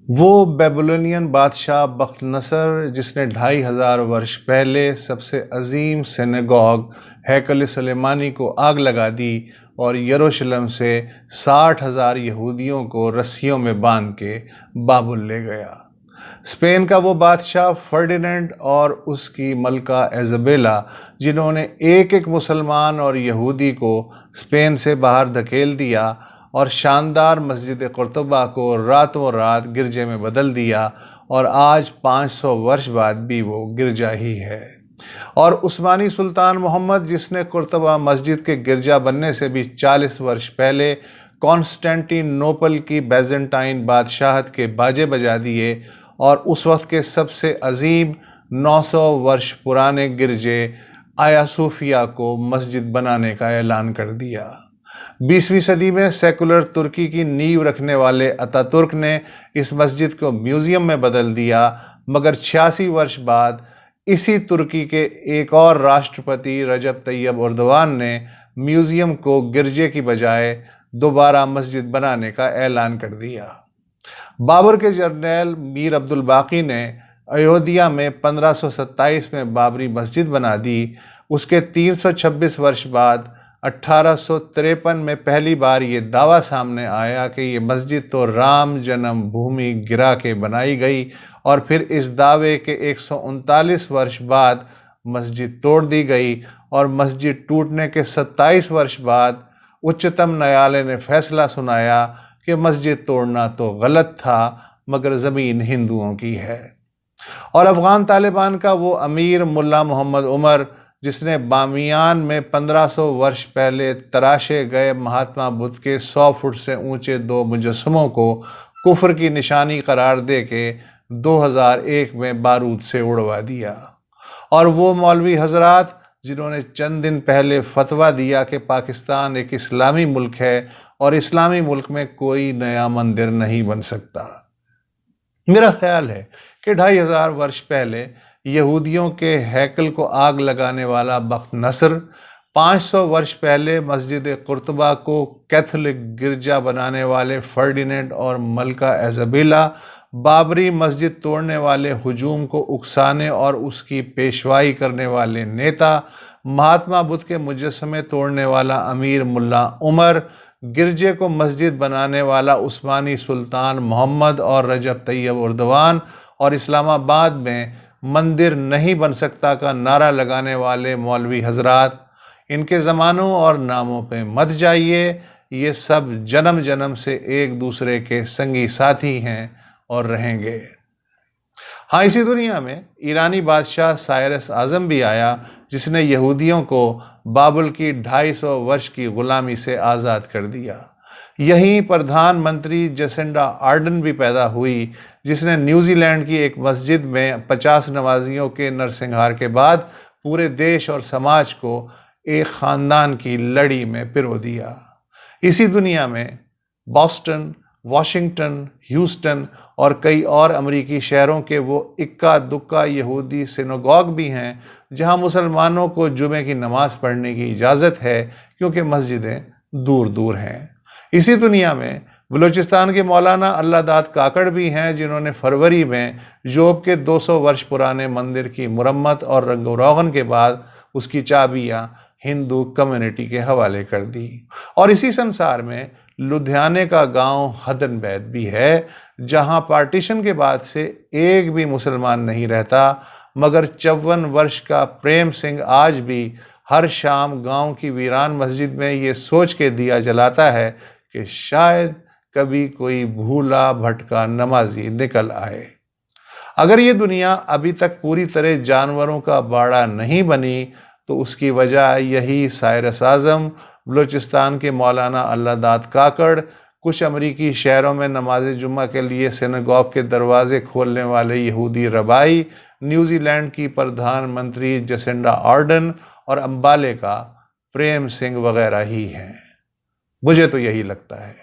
وہ بیبلونین بادشاہ بخت نصر جس نے 2500 ورش پہلے سب سے عظیم سینگوگ ہیکل سلیمانی کو آگ لگا دی اور یروشلم سے 60,000 یہودیوں کو رسیوں میں باندھ کے بابل لے گیا۔ اسپین کا وہ بادشاہ فرڈینینڈ اور اس کی ملکہ ایزابیلا جنہوں نے ایک ایک مسلمان اور یہودی کو اسپین سے باہر دھکیل دیا اور شاندار مسجد قرطبہ کو راتوں رات گرجے میں بدل دیا، اور آج 500 ورش بعد بھی وہ گرجا ہی ہے۔ اور عثمانی سلطان محمد جس نے قرطبہ مسجد کے گرجا بننے سے بھی 40 ورش پہلے کانسٹینٹی نوپل کی بیزنٹائن بادشاہت کے باجے بجا دیے اور اس وقت کے سب سے عظیم 900 ورش پرانے گرجے آیا صوفیہ کو مسجد بنانے کا اعلان کر دیا۔ 20ویں صدی میں سیکولر ترکی کی نیو رکھنے والے اتا ترک نے اس مسجد کو میوزیم میں بدل دیا، مگر 86 ورش بعد اسی ترکی کے ایک اور راشٹرپتی رجب طیب اردوان نے میوزیم کو گرجے کی بجائے دوبارہ مسجد بنانے کا اعلان کر دیا۔ بابر کے جرنیل میر عبد الباقی نے ایودھیا میں 1527 میں بابری مسجد بنا دی۔ اس کے 326 ورش بعد 1853 میں پہلی بار یہ دعویٰ سامنے آیا کہ یہ مسجد تو رام جنم بھومی گرا کے بنائی گئی، اور پھر اس دعوے کے 139 ورش بعد مسجد توڑ دی گئی، اور مسجد ٹوٹنے کے 27 ورش بعد اچتم نیالے نے فیصلہ سنایا کہ مسجد توڑنا تو غلط تھا مگر زمین ہندوؤں کی ہے۔ اور افغان طالبان کا وہ امیر ملا محمد عمر جس نے بامیان میں 1500 ورش پہلے تراشے گئے مہاتما بدھ کے 100 فٹ سے اونچے 2 مجسموں کو کفر کی نشانی قرار دے کے 2001 میں بارود سے اڑوا دیا۔ اور وہ مولوی حضرات جنہوں نے چند دن پہلے فتویٰ دیا کہ پاکستان ایک اسلامی ملک ہے اور اسلامی ملک میں کوئی نیا مندر نہیں بن سکتا۔ میرا خیال ہے کہ 2500 ورش پہلے یہودیوں کے ہیکل کو آگ لگانے والا بخت نصر، 500 ورش پہلے مسجد قرطبہ کو کیتھولک گرجا بنانے والے فرڈینینڈ اور ملکہ ایزابیلا، بابری مسجد توڑنے والے ہجوم کو اکسانے اور اس کی پیشوائی کرنے والے نیتا، مہاتما بدھ کے مجسمے توڑنے والا امیر ملا عمر، گرجے کو مسجد بنانے والا عثمانی سلطان محمد اور رجب طیب اردوان، اور اسلام آباد میں مندر نہیں بن سکتا کا نعرہ لگانے والے مولوی حضرات، ان کے زمانوں اور ناموں پہ مت جائیے۔ یہ سب جنم جنم سے ایک دوسرے کے سنگی ساتھی ہیں اور رہیں گے۔ ہاں، اسی دنیا میں ایرانی بادشاہ سائرس اعظم بھی آیا جس نے یہودیوں کو بابل کی 250 ورش کی غلامی سے آزاد کر دیا۔ یہیں پردھان منتری جسنڈا آرڈن بھی پیدا ہوئی جس نے نیوزی لینڈ کی ایک مسجد میں 50 نمازیوں کے نرسنہار کے بعد پورے دیش اور سماج کو ایک خاندان کی لڑی میں پرو دیا۔ اسی دنیا میں بوسٹن، واشنگٹن، ہیوسٹن اور کئی اور امریکی شہروں کے وہ اکا دکا یہودی سینوگوگ بھی ہیں جہاں مسلمانوں کو جمعے کی نماز پڑھنے کی اجازت ہے کیونکہ مسجدیں دور دور ہیں۔ اسی دنیا میں بلوچستان کے مولانا اللہ داد کاکڑ بھی ہیں جنہوں نے فروری میں جوب کے 200 ورش پرانے مندر کی مرمت اور رنگ و روغن کے بعد اس کی چابیاں ہندو کمیونٹی کے حوالے کر دی۔ اور اسی سنسار میں لدھیانے کا گاؤں ہدن بیت بھی ہے جہاں پارٹیشن کے بعد سے ایک بھی مسلمان نہیں رہتا، مگر 54 ورش کا پریم سنگھ آج بھی ہر شام گاؤں کی ویران مسجد میں یہ سوچ کے دیا جلاتا ہے کہ شاید کبھی کوئی بھولا بھٹکا نمازی نکل آئے۔ اگر یہ دنیا ابھی تک پوری طرح جانوروں کا باڑہ نہیں بنی تو اس کی وجہ یہی سائرس اعظم، بلوچستان کے مولانا اللہ داد کاکڑ، کچھ امریکی شہروں میں نماز جمعہ کے لیے سینگوگ کے دروازے کھولنے والے یہودی ربائی، نیوزی لینڈ کی پردھان منتری جسنڈا آرڈن اور امبالے کا پریم سنگھ وغیرہ ہی ہیں۔ مجھے تو یہی لگتا ہے۔